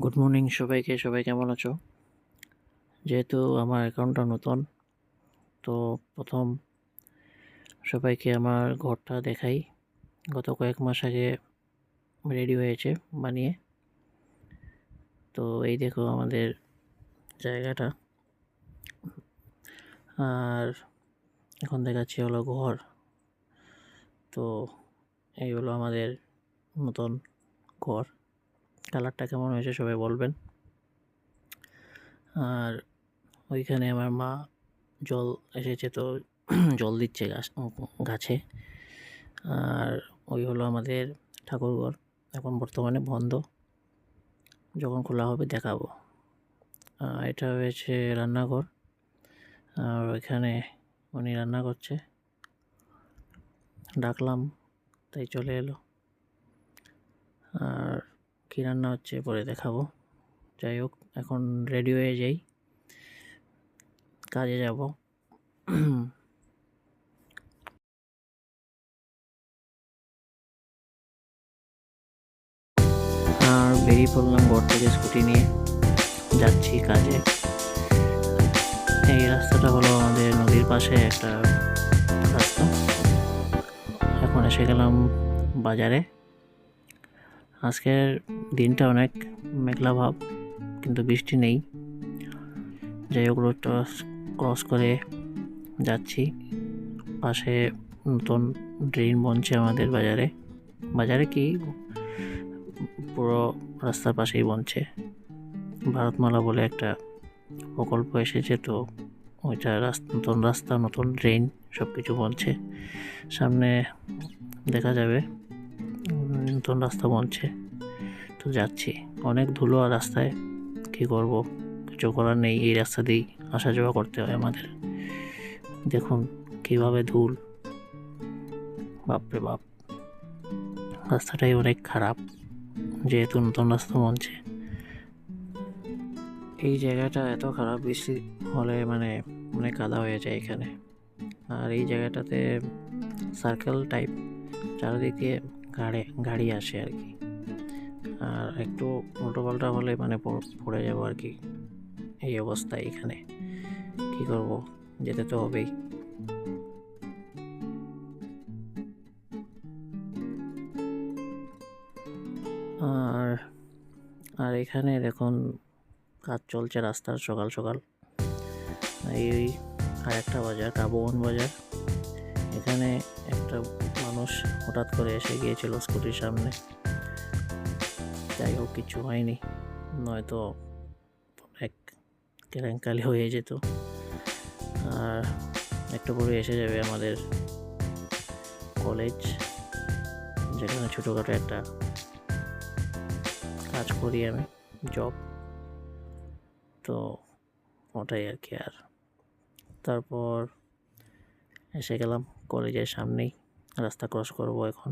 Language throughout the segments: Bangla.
গুড মর্নিং সবাইকে। সবাই কেমন আছো? যেহেতু আমার অ্যাকাউন্টটা নতুন, তো প্রথম সবাইকে আমার ঘরটা দেখাই। গত কয়েক মাস আগে রেডি হয়েছে বানিয়ে। তো এই দেখো আমাদের জায়গাটা। আর এখন দেখাচ্ছি হলো ঘর। তো এই হলো আমাদের নতুন ঘর। কালারটা কেমন হয়েছে সবাই বলবেন। আর ওইখানে আমার মা জল এসেছে, তো জল দিচ্ছে গাছে। আর ওই হলো আমাদের ঠাকুরঘর, এখন বর্তমানে বন্ধ, যখন খোলা হবে দেখাবো। এটা হয়েছে রান্নাঘর, আর এখানে উনি রান্না করছে, ডাকলাম তাই চলে এলো। আর কী রান্না হচ্ছে পরে দেখাবো। যাই হোক, এখন রেডি হয়ে যাই, কাজে যাব। আর বেরিয়ে পড়লাম ঘর থেকে স্কুটি নিয়ে, যাচ্ছি কাজে। এই রাস্তাটা হলো আমাদের নদীর পাশে একটা রাস্তা। এখন এসে গেলাম বাজারে। আজকের দিনটা অনেক মেঘলা ভাব, কিন্তু বৃষ্টি নেই। যাই হোক, রোডটা ক্রস করে যাচ্ছি। পাশে নতুন ড্রেন বনছে আমাদের বাজারে। বাজারে কি, পুরো রাস্তার পাশেই বনছে। ভারতমালা বলে একটা প্রকল্প এসেছে, তো ওইটা নতুন রাস্তা, নতুন ড্রেন, সব কিছু বনছে। সামনে দেখা যাবে নতুন রাস্তা বনছে, তো যাচ্ছি। অনেক ধুলো আর রাস্তায়, কী করব, কিছু করার নেই। এই রাস্তা দিয়েই আসা যাওয়া করতে হয় আমাদের। দেখুন কীভাবে ধুল, বাপরে বাপ। রাস্তাটাই অনেক খারাপ, যেহেতু নতুন রাস্তা বনছে। এই জায়গাটা এত খারাপ, বৃষ্টি হলে মানে অনেক কাদা হয়ে যায় এখানে। আর এই জায়গাটাতে সার্কেল টাইপ, চারিদিকে গাড়ি আসে আর কি। আর একটু উল্টো পাল্টা হলে মানে পড়ে যাবো আর কি। এই অবস্থা এখানে, কি করব, যেতে তো হবেই। আর আর এখানে এখন কাজ চলছে রাস্তার, সকাল সকাল। এই আর একটা বাজার, কাবন বাজার। এখানে একটা মানুষ হঠাৎ করে এসে গিয়েছিল স্কুটির সামনে। যাই হোক, কিছু হয়নি, নয়তো এক কেলেঙ্কারি হয়ে যেত। আর একটু পরে এসে যাবে আমাদের কলেজ, যেখানে ছোটোখাটো একটা কাজ করি আমি, জব। তো ওটাই আর কি। আর তারপর এসে গেলাম কলেজের সামনেই, রাস্তা ক্রস করব এখন।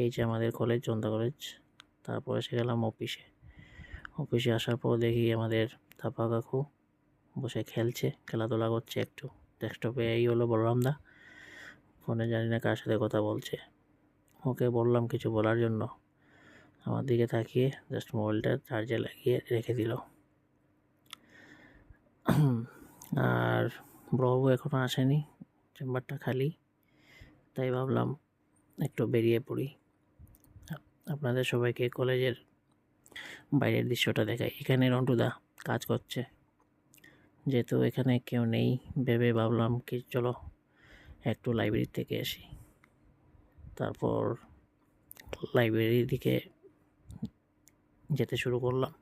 এই যে আমাদের কলেজ, জনতা কলেজ। তারপর এসে গেলাম অফিসে আসার পর দেখি আমাদের থাপা কাকু বসে খেলছে, খেলাধুলা করছে একটু ডেস্কটপে। এই হলো বলরামদা, ফোনে জানি না কার সাথে কথা বলছে। ওকে বললাম কিছু বলার জন্য, আমার দিকে তাকিয়ে জাস্ট মোবাইলটা চার্জে লাগিয়ে রেখে দিল। আর বড়বাবু এখনও আসেনি, চেম্বারটা খালি, তাই ভাবলাম একটু বেরিয়ে পড়ি, আপনাদের সবাইকে কলেজের বাইরের দৃশ্যটা দেখাই। এখানে রন্টুদা কাজ করছে, যেহেতু এখানে কেউ নেই ভেবে ভাবলাম কি চলো একটু লাইব্রেরি থেকে আসি। তারপর লাইব্রেরির দিকে যেতে শুরু করলাম।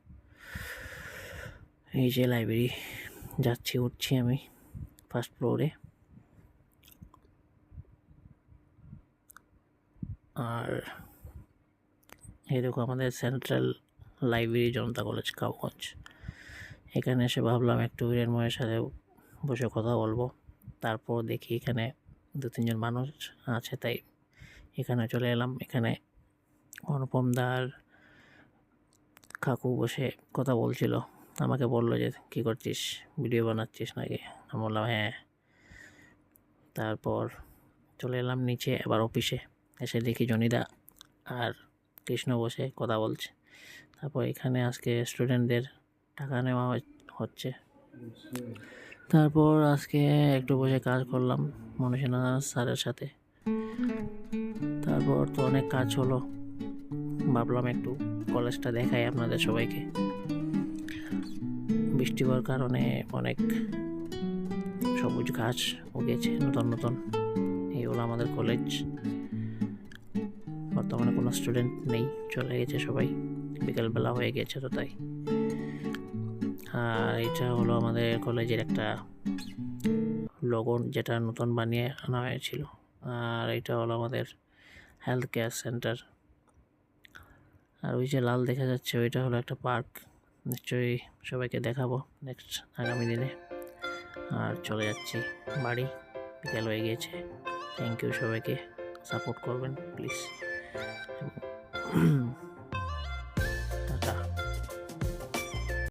এই যে লাইব্রেরি, যাচ্ছি, উঠছি আমি ফার্স্ট ফ্লোরে। আর এই দেখো আমাদের সেন্ট্রাল লাইব্রেরি, জনতা কলেজ, কাউগঞ্জ। এখানে এসে ভাবলাম একটু হিরেনময়ের সাথে বসে কথা বলবো। তারপর দেখি এখানে 2-3 জন মানুষ আছে, তাই এখানে চলে এলাম। এখানে অনুপম দার কাকু বসে কথা বলছিল, আমাকে বললো যে কী করছিস, ভিডিও বানাচ্ছিস নাকি? আমি বললাম হ্যাঁ। তারপর চলে এলাম নিচে, এবার অফিসে। এসে দেখি জনিদা আর কৃষ্ণ বসে কথা বলছে। তারপর এখানে আজকে স্টুডেন্টদের টাকা নেওয়া হচ্ছে। তারপর আজকে একটু বসে কাজ করলাম মনীষা স্যারের সাথে। তারপর তো অনেক কাজ হলো, ভাবলাম একটু কলেজটা দেখাই আপনাদের সবাইকে। বৃষ্টি হওয়ার কারণে অনেক সবুজ ঘাস উগেছে নতুন নতুন। এই হলো আমাদের কলেজ। বর্তমানে কোনো স্টুডেন্ট নেই, চলে গেছে সবাই, বিকেলবেলা হয়ে গেছে তো তাই। আর এটা হলো আমাদের কলেজের একটা লোগো, যেটা নতুন বানিয়ে আনা হয়েছিল। আর এটা হলো আমাদের হেলথ কেয়ার সেন্টার। আর ওই যে লাল দেখা যাচ্ছে ওইটা হলো একটা পার্ক। নিশ্চয়ই সবাইকে দেখাবো নেক্সট আগামী দিনে। আর চলে যাচ্ছি বাড়ি, বিকেল হয়ে গিয়েছে। থ্যাংক ইউ সবাইকে, সাপোর্ট করবেন প্লিজ।